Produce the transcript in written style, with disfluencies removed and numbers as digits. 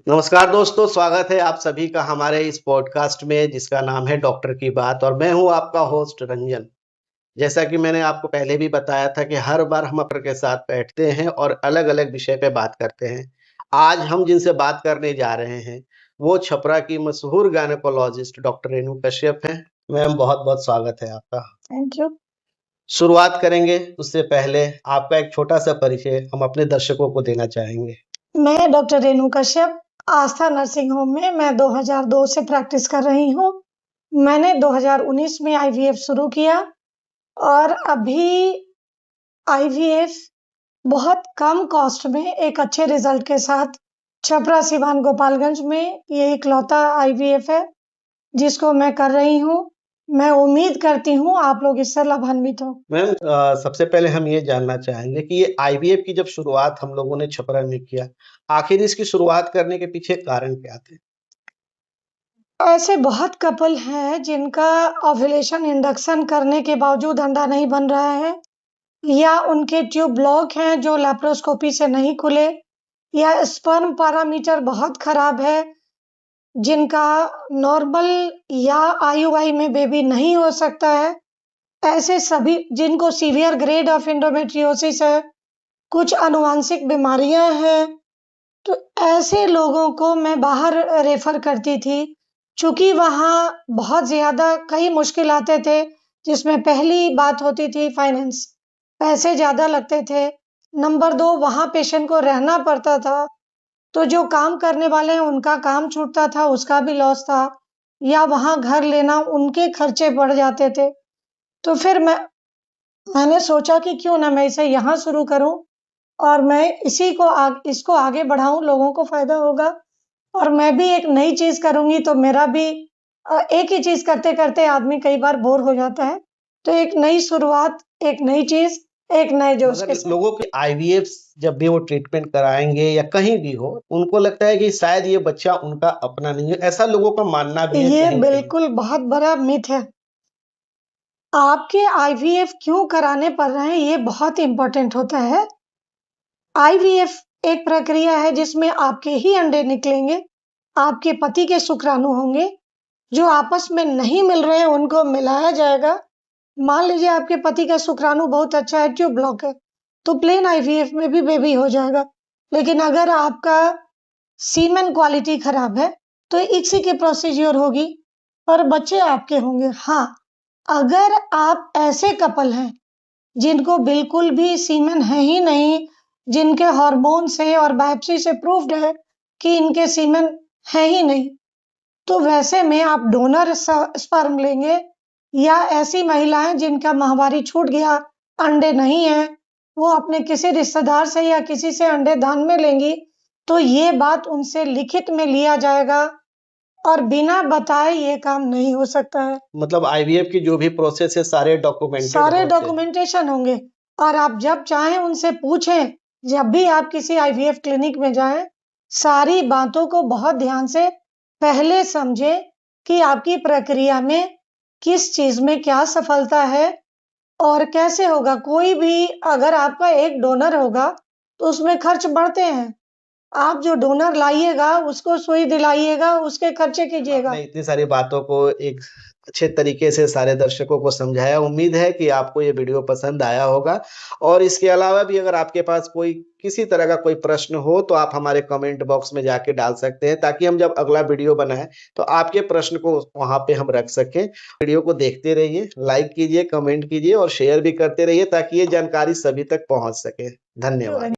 नमस्कार दोस्तों, स्वागत है आप सभी का हमारे इस पॉडकास्ट में जिसका नाम है डॉक्टर की बात। और मैं हूं आपका होस्ट रंजन। जैसा कि मैंने आपको पहले भी बताया था कि हर बार हम डॉक्टर के साथ बैठते हैं और अलग-अलग विषय पे बात करते हैं। आज हम जिनसे बात करने जा रहे हैं वो छपरा की मशहूर गायनेकोलॉजिस्ट डॉक्टर रेणु कश्यप हैं। मैम, बहुत-बहुत स्वागत है आपका। Thank you. शुरुआत करेंगे उससे पहले आपका एक छोटा सा परिचय हम अपने दर्शकों को देना चाहेंगे। मैं डॉक्टर रेणु कश्यप आस्था नर्सिंग होम में मैं 2002 से प्रैक्टिस कर रही हूँ। मैंने 2019 में आईवीएफ शुरू किया और अभी आईवीएफ बहुत कम कॉस्ट में एक अच्छे रिजल्ट के साथ छपरा सिवान गोपालगंज में ये इकलौता आईवीएफ है जिसको मैं कर रही हूँ। मैं उम्मीद करती हूँ आप लोग इससे लाभान्वित हो। मैम, सबसे पहले हम ये जानना चाहेंगे कि ये आईवीएफ की जब शुरुआत हम लोगों ने छपरा में किया, आखिर इसकी शुरुआत करने के पीछे कारण क्या थे? ऐसे बहुत कपल हैं जिनका ओव्यूलेशन इंडक्शन करने के बावजूद अंडा नहीं बन रहा है, या उनके ट्यूब ब्लॉक हैं जो लैप्रोस्कोपी से नहीं खुले, या स्पर्म पैरामीटर बहुत खराब है, जिनका नॉर्मल या आईयूआई में बेबी नहीं हो सकता है। ऐसे सभी जिनको सीवियर ग्रेड ऑफ एंडोमेट्रियोसिस है, कुछ आनुवांशिक बीमारियां हैं, तो ऐसे लोगों को मैं बाहर रेफर करती थी। चूंकि वहाँ बहुत ज़्यादा कई मुश्किल आते थे, जिसमें पहली बात होती थी फाइनेंस, पैसे ज़्यादा लगते थे। नंबर 2, वहाँ पेशेंट को रहना पड़ता था, तो जो काम करने वाले हैं उनका काम छूटता था, उसका भी लॉस था, या वहाँ घर लेना उनके खर्चे बढ़ जाते थे। तो फिर मैंने सोचा कि क्यों ना मैं इसे यहाँ शुरू करूँ और मैं इसको आगे बढ़ाऊँ, लोगों को फ़ायदा होगा और मैं भी एक नई चीज़ करूँगी तो मेरा भी एक ही चीज़ करते-करते आदमी कई बार बोर हो जाता है। तो एक नई शुरुआत, एक नई चीज़, एक नए जोश के मगर साथ। लोगों के आईवीएफ जब भी वो ट्रीटमेंट कराएंगे या कहीं भी हो, उनको लगता है कि शायद ये बच्चा उनका अपना नहीं है। ऐसा लोगों का मानना भी है ये कहीं-कहीं। बिल्कुल बहुत बड़ा मिथ है। आपके आईवीएफ क्यों कराने पड़ रहे हैं, ये बहुत इम्पोर्टेंट होता है। आईवीएफ एक प्रक्रिया है जिसमें आपके ही अंडे निकलेंगे, आपके पति के शुक्राणु होंगे, जो आपस में नहीं मिल रहे हैं उनको मिलाया जाएगा। मान लीजिए आपके पति का शुक्राणु बहुत अच्छा है, ट्यूब ब्लॉक है, तो प्लेन आईवीएफ में भी बेबी हो जाएगा। लेकिन अगर आपका सीमेन क्वालिटी खराब है तो इक्सी की प्रोसीजर होगी और बच्चे आपके होंगे। हाँ, अगर आप ऐसे कपल हैं जिनको बिल्कुल भी सीमेन है ही नहीं, जिनके हार्मोन से और बायोप्सी से प्रूव्ड है कि इनके सीमेन है ही नहीं, तो वैसे में आप डोनर स्पर्म लेंगे, या ऐसी महिलाएं जिनका माहवारी छूट गया, अंडे नहीं है, वो अपने किसी रिश्तेदार से या किसी से अंडे दान में लेंगी, तो ये बात उनसे लिखित में लिया जाएगा और बिना बताए ये काम नहीं हो सकता है। मतलब आईवीएफ की जो भी प्रोसेस है सारे डॉक्यूमेंटेड सारे होते हैं। डॉक्यूमेंटेशन होंगे और आप जब चाहें उनसे पूछें। जब भी आप किसी आईवीएफ क्लिनिक में जाएं, सारी बातों को बहुत ध्यान से पहले समझें कि आपकी प्रक्रिया में किस चीज में क्या सफलता है और कैसे होगा। कोई भी अगर आपका एक डोनर होगा तो उसमें खर्च बढ़ते हैं। आप जो डोनर लाइएगा उसको सुई दिलाइएगा, उसके खर्चे कीजिएगा। आपने इतनी सारी बातों को एक अच्छे तरीके से सारे दर्शकों को समझाया। उम्मीद है कि आपको ये वीडियो पसंद आया होगा। और इसके अलावा भी अगर आपके पास कोई किसी तरह का कोई प्रश्न हो तो आप हमारे कमेंट बॉक्स में जाके डाल सकते हैं, ताकि हम जब अगला वीडियो बनाएं तो आपके प्रश्न को वहां पे हम रख सकें। वीडियो को देखते रहिए, लाइक कीजिए, कमेंट कीजिए और शेयर भी करते रहिए ताकि ये जानकारी सभी तक पहुंच सके। धन्यवाद।